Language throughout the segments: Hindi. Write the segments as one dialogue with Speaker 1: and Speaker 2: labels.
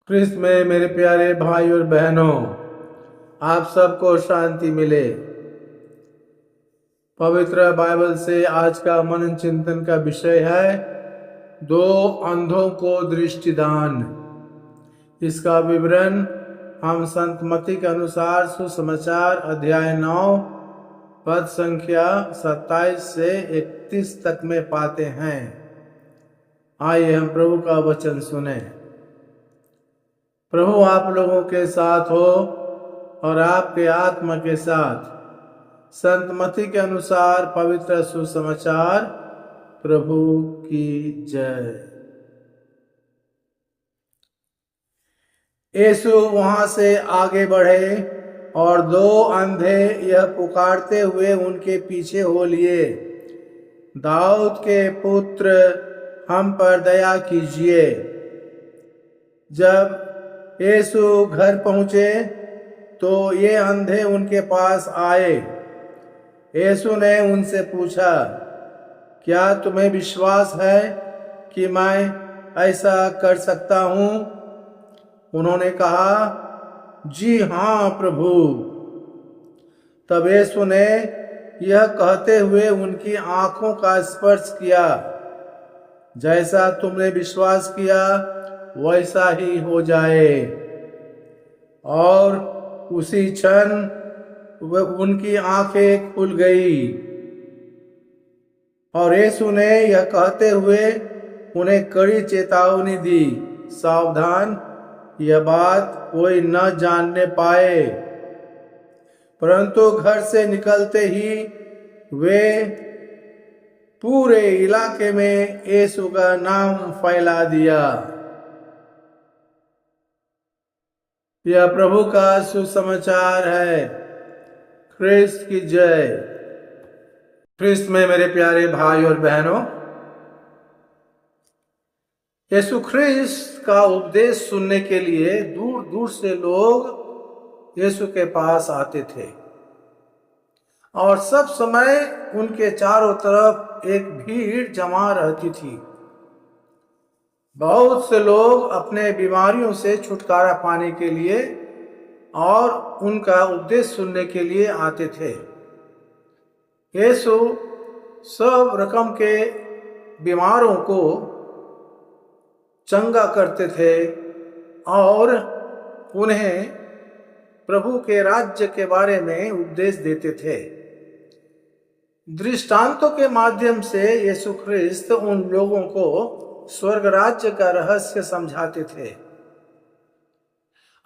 Speaker 1: क्रिस्त में मेरे प्यारे भाई और बहनों, आप सबको शांति मिले। पवित्र बाइबल से आज का मनन चिंतन का विषय है दो अंधों को दृष्टिदान। इसका विवरण हम संत मत्ती के अनुसार सुसमाचार अध्याय 9 पद संख्या 27 से 31 तक में पाते हैं। आइए हम प्रभु का वचन सुने। प्रभु आप लोगों के साथ हो और आपके आत्मा के साथ। संत मत्ती के अनुसार पवित्र सुसमाचार। प्रभु की जय। यीशु वहां से आगे बढ़े और दो अंधे यह पुकारते हुए उनके पीछे हो लिए, दाऊद के पुत्र हम पर दया कीजिए। जब यीशु घर पहुंचे तो ये अंधे उनके पास आए। यीशु ने उनसे पूछा, क्या तुम्हें विश्वास है कि मैं ऐसा कर सकता हूँ? उन्होंने कहा, जी हाँ प्रभु। तब यीशु ने यह कहते हुए उनकी आंखों का स्पर्श किया। जैसा तुमने विश्वास किया वैसा ही हो जाए। और उसी क्षण उनकी आंखें खुल गई। और यीशु ने यह कहते हुए उन्हें कड़ी चेतावनी दी, सावधान, यह बात कोई न जानने पाए। परंतु घर से निकलते ही वे पूरे इलाके में यीशु का नाम फैला दिया। यह प्रभु का सुसमाचार है। ख्रिस्त की जय। ख्रिस्त में मेरे प्यारे भाई और बहनों, यीशु ख्रिस्त का उपदेश सुनने के लिए दूर दूर से लोग यीशु के पास आते थे और सब समय उनके चारों तरफ एक भीड़ जमा रहती थी। बहुत से लोग अपने बीमारियों से छुटकारा पाने के लिए और उनका उपदेश सुनने के लिए आते थे। यीशु सब रकम के बीमारों को चंगा करते थे और उन्हें प्रभु के राज्य के बारे में उपदेश देते थे। दृष्टांतों के माध्यम से यीशु ख्रिस्त उन लोगों को स्वर्ग राज्य का रहस्य समझाते थे।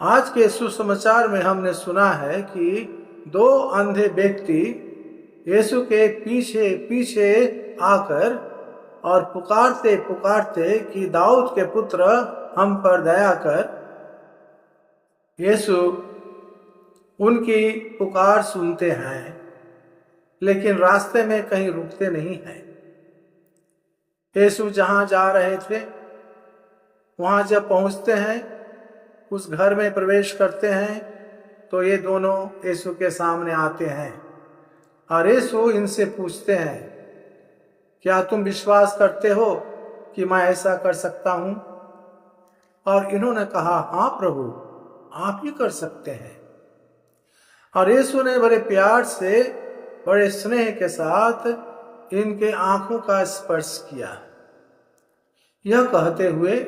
Speaker 1: आज के सुसमाचार में हमने सुना है कि दो अंधे व्यक्ति यीशु के पीछे पीछे आकर और पुकारते पुकारते कि दाऊद के पुत्र हम पर दया कर। यीशु उनकी पुकार सुनते हैं, लेकिन रास्ते में कहीं रुकते नहीं हैं। यीशु जहां जा रहे थे वहां जब पहुंचते हैं, उस घर में प्रवेश करते हैं, तो ये दोनों यीशु के सामने आते हैं और यीशु इनसे पूछते हैं, क्या तुम विश्वास करते हो कि मैं ऐसा कर सकता हूं? और इन्होंने कहा, हाँ प्रभु, आप ही कर सकते हैं। और यीशु ने बड़े प्यार से, बड़े स्नेह के साथ इनके आंखों का स्पर्श किया, यह कहते हुए,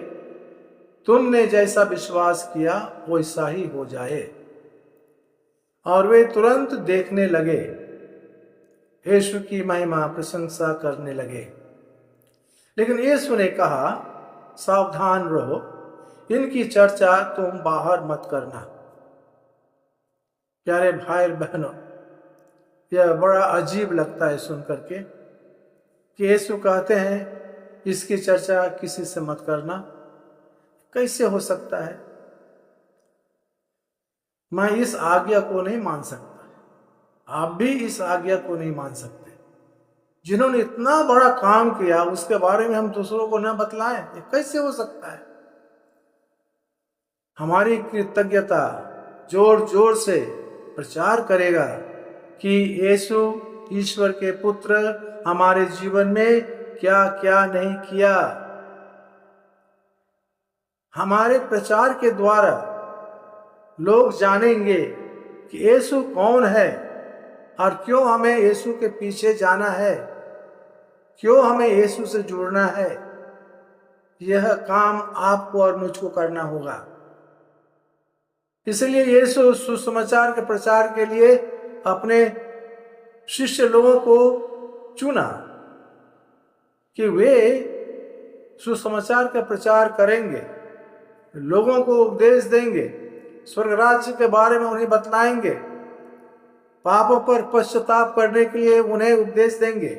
Speaker 1: तुमने जैसा विश्वास किया वैसा ही हो जाए। और वे तुरंत देखने लगे, यीशु की महिमा प्रशंसा करने लगे। लेकिन यीशु ने कहा, सावधान रहो, इनकी चर्चा तुम बाहर मत करना। प्यारे भाई बहनों, यह बड़ा अजीब लगता है सुन करके कि यीशु कहते हैं इसकी चर्चा किसी से मत करना। कैसे हो सकता है? मैं इस आज्ञा को नहीं मान सकता, आप भी इस आज्ञा को नहीं मान सकते। जिन्होंने इतना बड़ा काम किया उसके बारे में हम दूसरों को न बतलाएं, ये कैसे हो सकता है? हमारी कृतज्ञता जोर जोर से प्रचार करेगा कि यीशु ईश्वर के पुत्र हमारे जीवन में क्या क्या नहीं किया। हमारे प्रचार के द्वारा लोग जानेंगे कि यीशु कौन है और क्यों हमें यीशु के पीछे जाना है, क्यों हमें यीशु से जुड़ना है। यह काम आपको और मुझको करना होगा। इसलिए यीशु सुसमाचार के प्रचार के लिए अपने शिष्य लोगों को चुना कि वे सुसमाचार का प्रचार करेंगे, लोगों को उपदेश देंगे, स्वर्ग राज्य के बारे में उन्हें बतलाएंगे, पापों पर पश्चाताप करने के लिए उन्हें उपदेश देंगे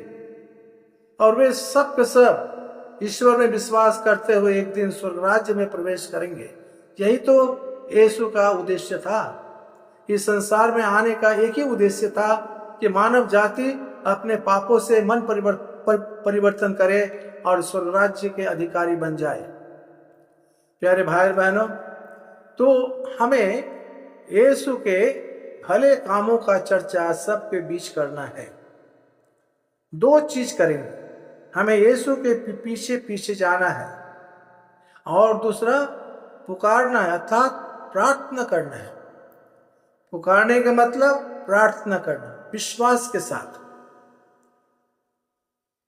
Speaker 1: और वे सब के सब ईश्वर में विश्वास करते हुए एक दिन स्वर्ग राज्य में प्रवेश करेंगे। यही तो यीशु का उद्देश्य था। इस संसार में आने का एक ही उद्देश्य था कि मानव जाति अपने पापों से मन परिवर्तन करे और स्वर्ग राज्य के अधिकारी बन जाए। प्यारे भाई बहनों, तो हमें यीशु के भले कामों का चर्चा सबके बीच करना है। दो चीज करेंगे, हमें यीशु के पीछे पीछे जाना है और दूसरा पुकारना है, अर्थात प्रार्थना करना है। पुकारने का मतलब प्रार्थना करना विश्वास के साथ।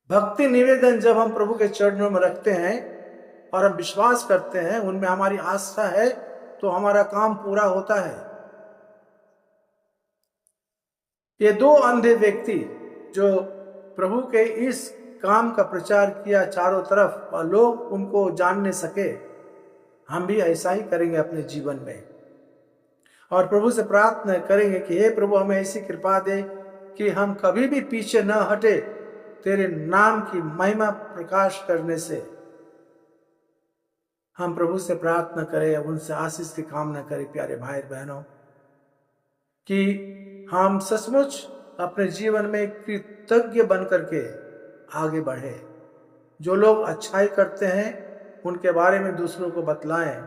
Speaker 1: भक्ति निवेदन जब हम प्रभु के चरणों में रखते हैं और हम विश्वास करते हैं, उनमें हमारी आस्था है, तो हमारा काम पूरा होता है। ये दो अंधे व्यक्ति जो प्रभु के इस काम का प्रचार किया चारों तरफ और लोग उनको जान नहीं सके, हम भी ऐसा ही करेंगे अपने जीवन में और प्रभु से प्रार्थना करेंगे कि हे प्रभु, हमें ऐसी कृपा दे कि हम कभी भी पीछे न हटे तेरे नाम की महिमा प्रकाश करने से। हम प्रभु से प्रार्थना करें, उनसे आशीष की कामना करें। प्यारे भाई बहनों, कि हम सचमुच अपने जीवन में कृतज्ञ बन करके आगे बढ़े। जो लोग अच्छाई करते हैं उनके बारे में दूसरों को बतलाएं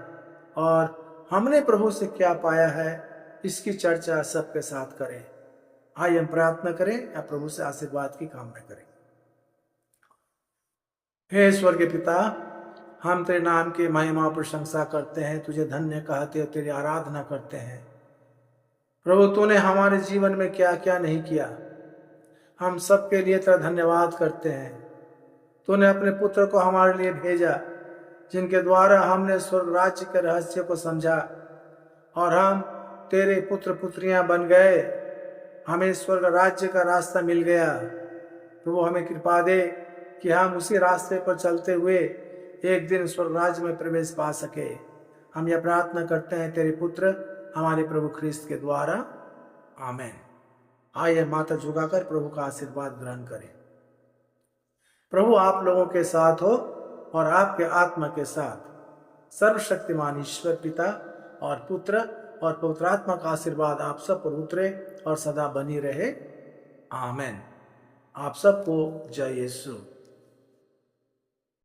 Speaker 1: और हमने प्रभु से क्या पाया है इसकी चर्चा सबके साथ करें। आइए हम प्रार्थना करें या प्रभु से आशीर्वाद की कामना करें। हे स्वर्गीय पिता, हम तेरे नाम की महिमा प्रशंसा करते हैं, तुझे धन्य कहते हैं, तेरी आराधना करते हैं। प्रभु, तूने हमारे जीवन में क्या क्या नहीं किया, हम सबके लिए तेरा धन्यवाद करते हैं। तूने अपने पुत्र को हमारे लिए भेजा, जिनके द्वारा हमने स्वर्ग राज्य के रहस्य को समझा और हम तेरे पुत्र पुत्रियां बन गए। हमें स्वर्ग राज्य का रास्ता मिल गया। प्रभु, हमें कृपा दे कि हम उसी रास्ते पर चलते हुए एक दिन स्वर्ग राज्य में प्रवेश पा सके। हम यह प्रार्थना करते हैं तेरे पुत्र हमारे प्रभु ख्रिस्त के द्वारा, आमीन। आइए माथा झुकाकर प्रभु का आशीर्वाद ग्रहण करें। प्रभु आप लोगों के साथ हो और आपके आत्मा के साथ। सर्वशक्तिमान ईश्वर पिता और पुत्र और पवित्र आत्मा का आशीर्वाद आप सब पर उतरे और सदा बनी रहे, आमीन। आप सबको जय यीशु।